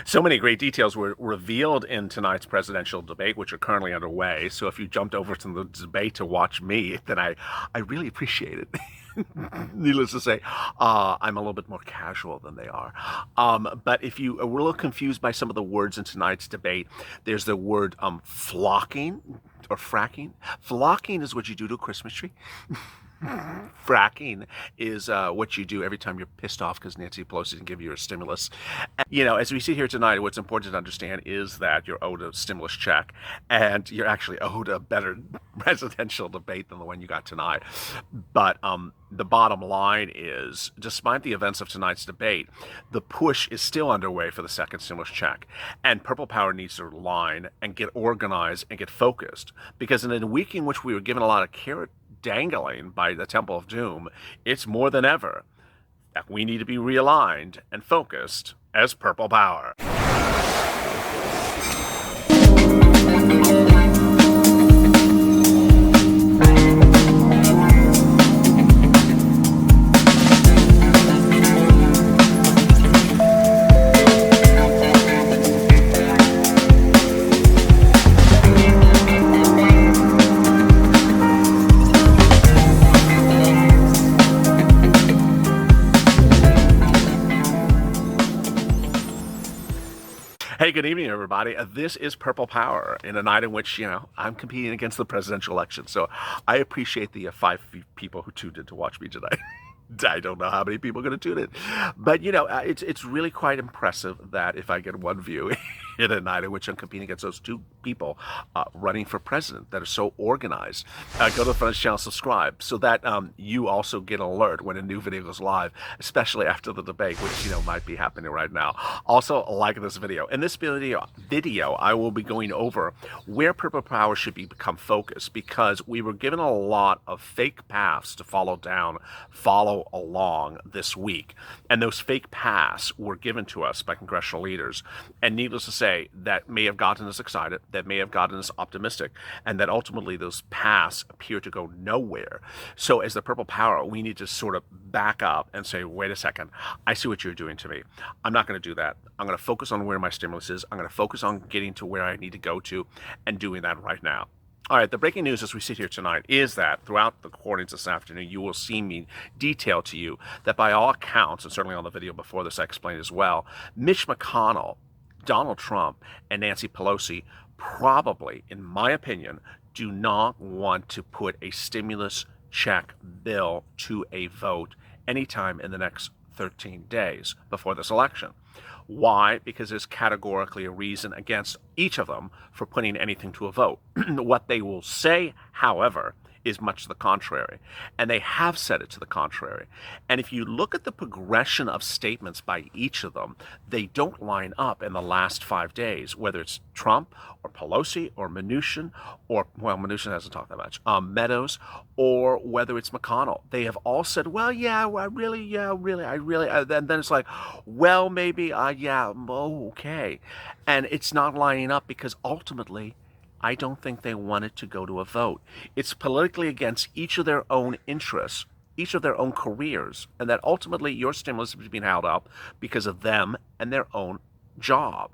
So many great details were revealed in tonight's presidential debate, which are currently underway. So if you jumped over to the debate to watch me, then I really appreciate it. Needless to say, I'm a little bit more casual than they are. But if you were a little confused by some of the words in tonight's debate, there's the word flocking or fracking. Flocking is what you do to a Christmas tree. Fracking is what you do every time you're pissed off because Nancy Pelosi didn't give you a stimulus. As we sit here tonight, what's important to understand is that you're owed a stimulus check, and you're actually owed a better presidential debate than the one you got tonight. But the bottom line is, despite the events of tonight's debate, the push is still underway for the second stimulus check. And Purple Power needs to align and get organized and get focused. Because in a week in which we were given a lot of carrot dangling by the Temple of Doom, it's more than ever that we need to be realigned and focused as Purple Power. Hey, good evening, everybody. This is Purple Power in a night in which, I'm competing against the presidential election. So I appreciate the 5 people who tuned in to watch me tonight. I don't know how many people are going to tune in. But, it's really quite impressive that if I get one view in a night in which I'm competing against those 2 people running for president that are so organized, go to the front of the channel, subscribe, so that you also get an alert when a new video goes live, especially after the debate, which, might be happening right now. Also, like this video. In this video, I will be going over where Purple Power should become focused, because we were given a lot of fake paths to follow along this week. And those fake paths were given to us by congressional leaders. And needless to say, that may have gotten us excited, that may have gotten us optimistic, and that ultimately those paths appear to go nowhere. So as the Purple Power, we need to sort of back up and say, wait a second, I see what you're doing to me. I'm not going to do that. I'm going to focus on where my stimulus is. I'm going to focus on getting to where I need to go to and doing that right now. All right, the breaking news as we sit here tonight is that throughout the recordings this afternoon, you will see me detail to you that by all accounts, and certainly on the video before this I explained as well, Mitch McConnell, Donald Trump, and Nancy Pelosi probably, in my opinion, do not want to put a stimulus check bill to a vote anytime in the next 13 days before this election. Why? Because there's categorically a reason against each of them for putting anything to a vote. What they will say, however, is much to the contrary. And they have said it to the contrary. And if you look at the progression of statements by each of them, they don't line up in the last 5 days, whether it's Trump or Pelosi or Mnuchin, or, well, Mnuchin hasn't talked that much, Meadows, or whether it's McConnell. They have all said, well, yeah, well, really, and then it's like, well, maybe, yeah, okay. And it's not lining up because ultimately, I don't think they wanted to go to a vote. It's politically against each of their own interests, each of their own careers, and that ultimately your stimulus is being held up because of them and their own job.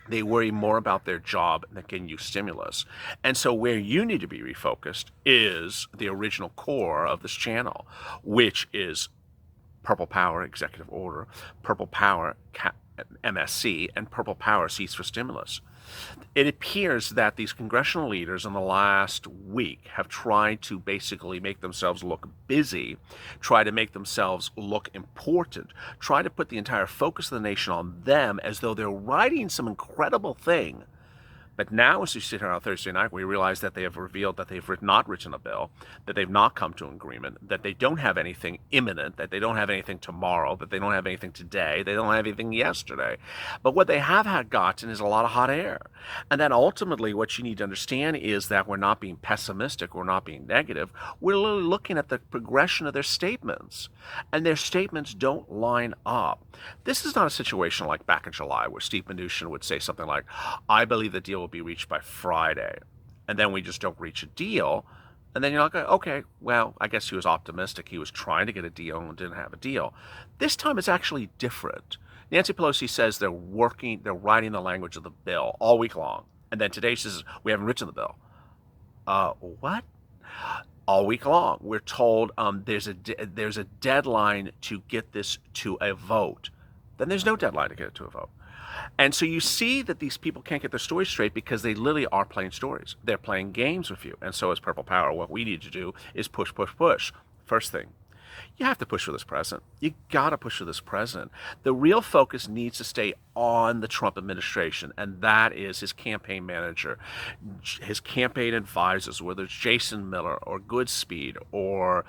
They worry more about their job than getting you stimulus. And so where you need to be refocused is the original core of this channel, which is Purple Power Executive Order, Purple Power MSC, and Purple Power Seats for Stimulus. It appears that these congressional leaders in the last week have tried to basically make themselves look busy, try to make themselves look important, try to put the entire focus of the nation on them as though they're writing some incredible thing. But now, as we sit here on Thursday night, we realize that they have revealed that they've not written a bill, that they've not come to an agreement, that they don't have anything imminent, that they don't have anything tomorrow, that they don't have anything today, they don't have anything yesterday. But what they have had gotten is a lot of hot air. And then ultimately what you need to understand is that we're not being pessimistic, we're not being negative, we're literally looking at the progression of their statements. And their statements don't line up. This is not a situation like back in July where Steve Mnuchin would say something like, I believe the deal will be reached by Friday, and then we just don't reach a deal, and then you're like, okay, well, I guess he was optimistic. He was trying to get a deal and didn't have a deal. This time it's actually different. Nancy Pelosi says they're writing the language of the bill all week long. And then today she says, we haven't written the bill. What? All week long, we're told there's a deadline to get this to a vote. Then there's no deadline to get it to a vote. And so you see that these people can't get their stories straight because they literally are playing stories. They're playing games with you. And so as Purple Power, what we need to do is push, push, push. First thing, you have to push for this president. You got to push for this president. The real focus needs to stay on the Trump administration, and that is his campaign manager, his campaign advisors, whether it's Jason Miller or Goodspeed or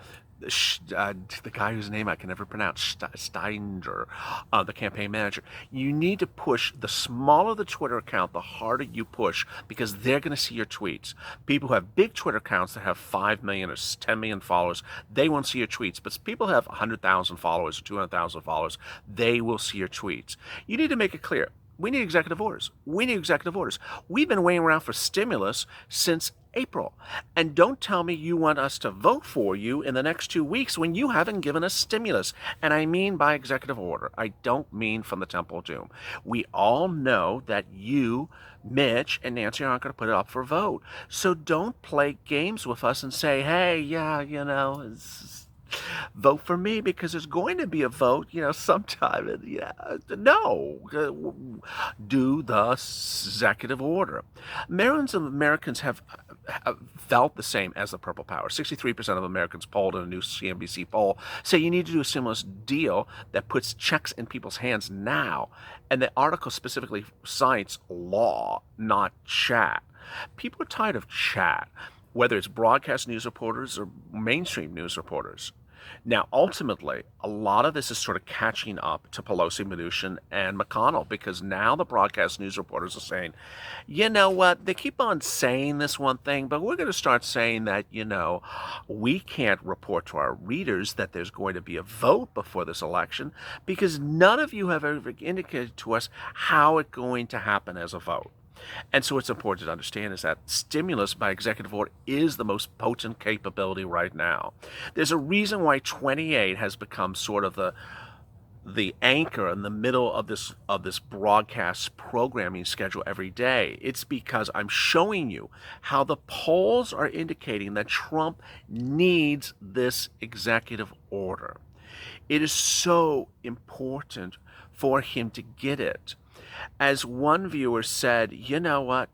the guy whose name I can never pronounce, Steinder, the campaign manager. You need to push. The smaller the Twitter account, the harder you push, because they're going to see your tweets. People who have big Twitter accounts that have 5 million or 10 million followers, they won't see your tweets. But people who have 100,000 followers or 200,000 followers, they will see your tweets. You need to make it clear. We need executive orders. We need executive orders. We've been waiting around for stimulus since April. And don't tell me you want us to vote for you in the next 2 weeks when you haven't given us stimulus. And I mean by executive order. I don't mean from the Temple of Doom. We all know that you, Mitch, and Nancy aren't going to put it up for vote. So don't play games with us and say, hey, yeah, vote for me because there's going to be a vote, sometime. No, do the executive order. Millions of Americans have felt the same as the Purple Power. 63% of Americans polled in a new CNBC poll say you need to do a stimulus deal that puts checks in people's hands now. And the article specifically cites law, not chat. People are tired of chat, whether it's broadcast news reporters or mainstream news reporters. Now, ultimately, a lot of this is sort of catching up to Pelosi, Mnuchin, and McConnell, because now the broadcast news reporters are saying, you know what, they keep on saying this one thing, but we're going to start saying that, we can't report to our readers that there's going to be a vote before this election because none of you have ever indicated to us how it's going to happen as a vote. And so what's important to understand is that stimulus by executive order is the most potent capability right now. There's a reason why 28 has become sort of the anchor in the middle of this broadcast programming schedule every day. It's because I'm showing you how the polls are indicating that Trump needs this executive order. It is so important for him to get it. As one viewer said, you know what,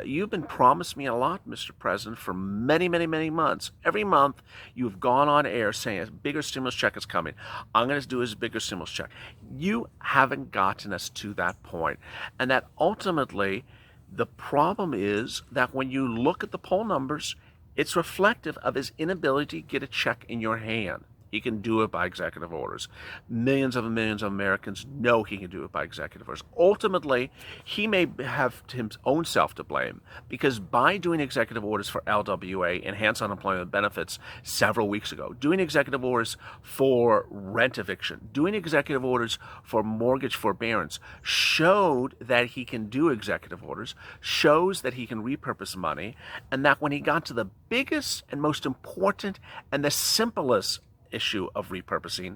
you've been promised me a lot, Mr. President, for many, many, many months. Every month you've gone on air saying a bigger stimulus check is coming. I'm going to do a bigger stimulus check. You haven't gotten us to that point. And that ultimately the problem is that when you look at the poll numbers, it's reflective of his inability to get a check in your hand. He can do it by executive orders. Millions of Americans know he can do it by executive orders. Ultimately, he may have his own self to blame because by doing executive orders for LWA, enhanced unemployment benefits, several weeks ago, doing executive orders for rent eviction, doing executive orders for mortgage forbearance, showed that he can do executive orders, shows that he can repurpose money, and that when he got to the biggest and most important and the simplest issue of repurposing,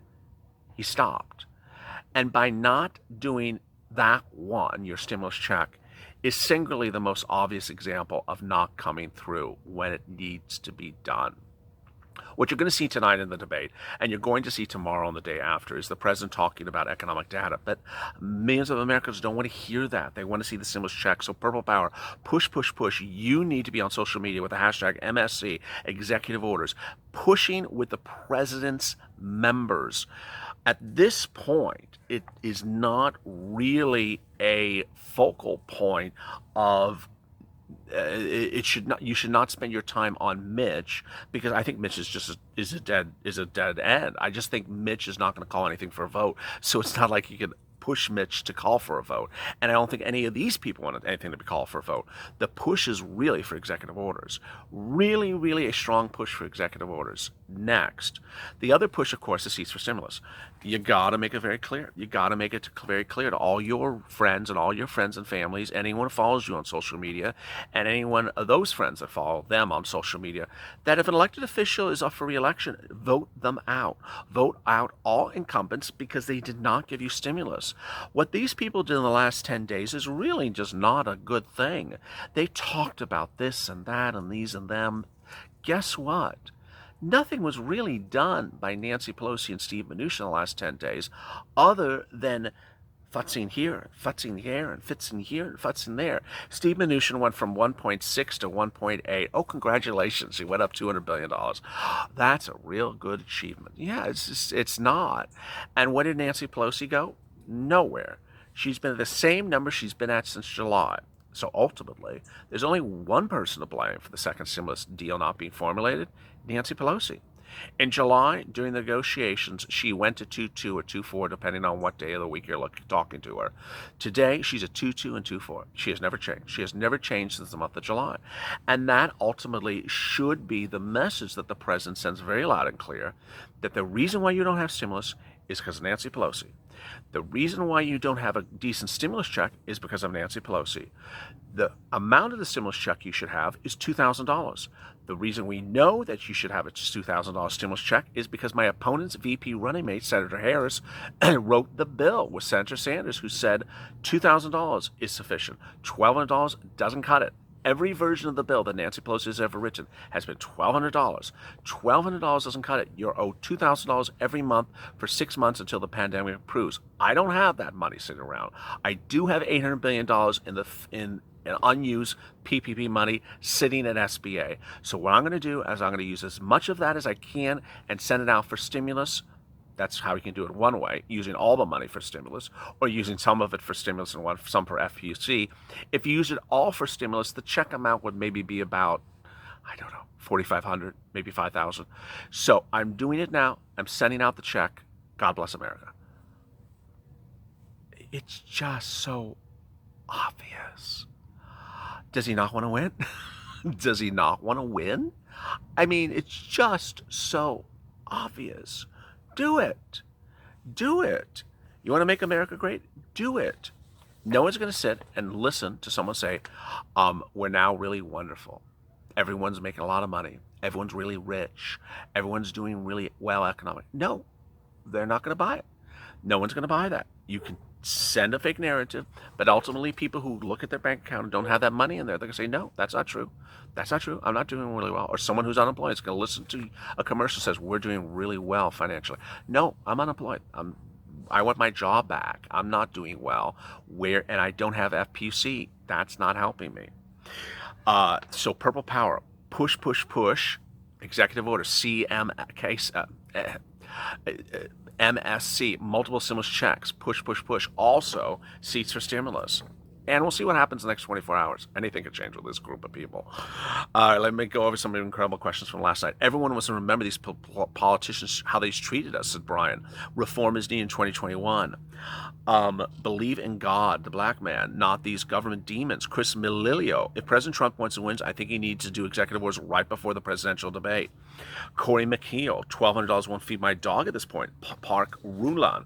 he stopped. And by not doing that one, your stimulus check, is singularly the most obvious example of not coming through when it needs to be done. What you're going to see tonight in the debate, and you're going to see tomorrow and the day after, is the president talking about economic data. But millions of Americans don't want to hear that. They want to see the stimulus check. So Purple Power, push, push, push. You need to be on social media with the hashtag MSC, executive orders, pushing with the president's members. At this point, it is not really a focal point of you should not spend your time on Mitch, because I think Mitch is a dead end. I just think Mitch is not going to call anything for a vote, so it's not like you can push Mitch to call for a vote. And I don't think any of these people want anything to be called for a vote. The push is really for executive orders. Really, really a strong push for executive orders. Next, the other push, of course, is seats for stimulus. You got to make it very clear. You got to make it very clear to all your friends and all your friends and families, anyone who follows you on social media, and anyone of those friends that follow them on social media, that if an elected official is up for re-election, vote them out. Vote out all incumbents because they did not give you stimulus. What these people did in the last 10 days is really just not a good thing. They talked about this and that and these and them. Guess what? Nothing was really done by Nancy Pelosi and Steve Mnuchin in the last 10 days other than futzing here, futzing here, and fitzing here, and futzing there. Steve Mnuchin went from 1.6 to 1.8. Oh, congratulations. He went up $200 billion. That's a real good achievement. Yeah, it's not. And where did Nancy Pelosi go? Nowhere. She's been at the same number she's been at since July. So ultimately, there's only one person to blame for the second stimulus deal not being formulated, Nancy Pelosi. In July, during the negotiations, she went to 2.2 or 2.4, depending on what day of the week you're talking to her. Today, she's at 2.2 and 2.4. She has never changed. She has never changed since the month of July. And that ultimately should be the message that the president sends very loud and clear, that the reason why you don't have stimulus is because of Nancy Pelosi. The reason why you don't have a decent stimulus check is because of Nancy Pelosi. The amount of the stimulus check you should have is $2,000. The reason we know that you should have a $2,000 stimulus check is because my opponent's VP running mate, Senator Harris, wrote the bill with Senator Sanders, who said $2,000 is sufficient. $1,200 doesn't cut it. Every version of the bill that Nancy Pelosi has ever written has been $1,200. $1,200 doesn't cut it. You're owed $2,000 every month for 6 months until the pandemic improves. I don't have that money sitting around. I do have $800 billion in unused PPP money sitting at SBA. So what I'm going to do is I'm going to use as much of that as I can and send it out for stimulus. That's how you can do it one way, using all the money for stimulus, or using some of it for stimulus and some for FPUC. If you use it all for stimulus, the check amount would maybe be about, I don't know, $4,500, maybe $5,000. So I'm doing it now. I'm sending out the check. God bless America. It's just so obvious. Does he not want to win? Does he not want to win? I mean, it's just so obvious. Do it. Do it. You want to make America great? Do it. No one's going to sit and listen to someone say, we're now really wonderful. Everyone's making a lot of money. Everyone's really rich. Everyone's doing really well economically. No, they're not going to buy it. No one's going to buy that. You can send a fake narrative, but ultimately people who look at their bank account and don't have that money in there, they're going to say, no, that's not true. That's not true. I'm not doing really well. Or someone who's unemployed is going to listen to a commercial that says, we're doing really well financially. No, I'm unemployed. I want my job back. I'm not doing well. And I don't have FPUC. That's not helping me. So Purple Power, push, push, push. Executive Order, MSC, multiple stimulus checks, push, push, push. Also, seats for stimulus. And we'll see what happens in the next 24 hours. Anything could change with this group of people. Let me go over some incredible questions from last night. Everyone wants to remember these politicians, how they treated us, said Brian. Reform is needed in 2021. Believe in God, the black man, not these government demons. Chris Melilio. If President Trump wants to win, I think he needs to do executive orders right before the presidential debate. Corey McKeel. $1,200 won't feed my dog at this point. Park Rulan.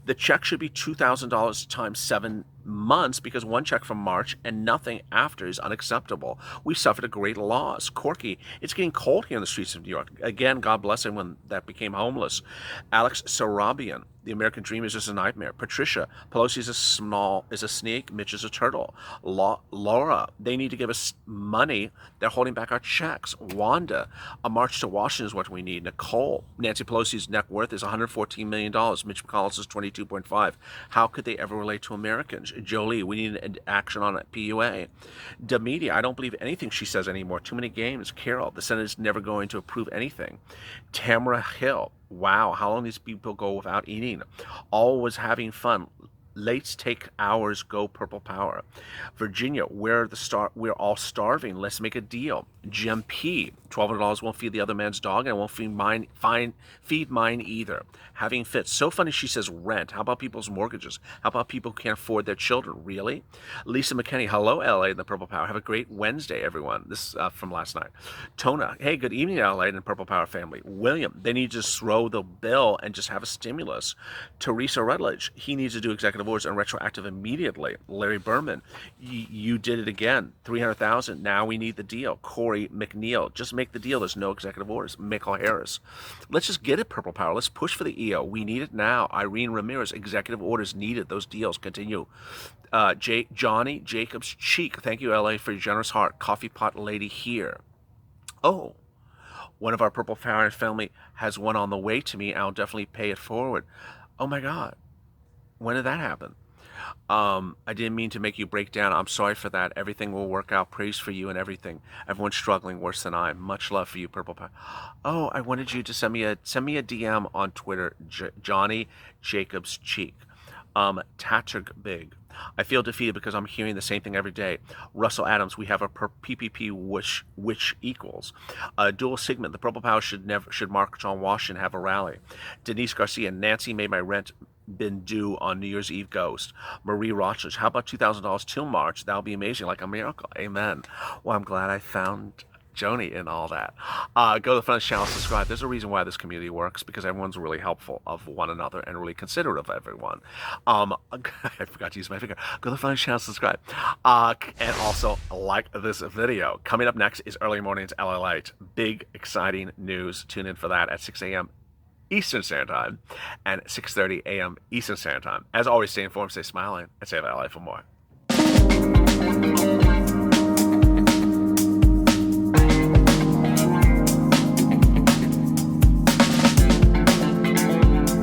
The check should be $2,000 times 7 months because one check from March and nothing after is unacceptable. We suffered a great loss. Corky, it's getting cold here in the streets of New York. Again, God bless everyone that became homeless. Alex Sarabian, the American dream is just a nightmare. Patricia, Pelosi is a snake, Mitch is a turtle. Laura, they need to give us money. They're holding back our checks. Wanda, a march to Washington is what we need. Nicole, Nancy Pelosi's net worth is $114 million. Mitch McConnell's is $22.5. How could they ever relate to Americans? Jolie, we need an action on PUA. Demedia, I don't believe anything she says anymore. Too many games. Carol, the Senate is never going to approve anything. Tamara Hill, wow, how long these people go without eating? Always having fun. Let's take ours. Go Purple Power. Virginia, we're all starving. Let's make a deal. Jim P, $1,200 won't feed the other man's dog, and won't feed mine either. Having fits. So funny she says rent. How about people's mortgages? How about people who can't afford their children? Really? Lisa McKinney, hello LA and the Purple Power. Have a great Wednesday, everyone. This is from last night. Tona, hey, good evening LA and the Purple Power family. William, they need to just throw the bill and just have a stimulus. Teresa Rutledge, he needs to do executive orders and retroactive immediately. Larry Berman, you did it again. 300,000. Now we need the deal. Corey McNeil, just make the deal. There's no executive orders. Michael Harris, let's just get it. Purple Power. Let's push for the EO. We need it now. Irene Ramirez, executive orders needed. Those deals continue. Johnny Jacobs Cheek, thank you LA for your generous heart. Coffee pot lady here. Oh, one of our Purple Power family has one on the way to me. I'll definitely pay it forward. Oh my God. When did that happen? I didn't mean to make you break down. I'm sorry for that. Everything will work out. Praise for you and everything. Everyone's struggling worse than I. Much love for you, Purple Power. Oh, I wanted you to send me a DM on Twitter, Johnny Jacobs Cheek. Tatterg Big. I feel defeated because I'm hearing the same thing every day. Russell Adams, we have a PPP which equals. Dual Sigmund, the Purple Power should march on Washington, have a rally. Denise Garcia, Nancy made my rent been due on New Year's Eve ghost. Marie Rochers, how about $2,000 till March? That'll be amazing, like a miracle. Amen. Well, I'm glad I found Joni in all that. Go to the front of the channel, subscribe. There's a reason why this community works, because everyone's really helpful of one another and really considerate of everyone. I forgot to use my finger. Go to the front of the channel, subscribe. And also like this video. Coming up next is Early Mornings LALATE. Big, exciting news. Tune in for that at 6 a.m. Eastern Standard Time and 6:30 a.m. Eastern Standard Time. As always, stay informed, stay smiling, and stay LA for more.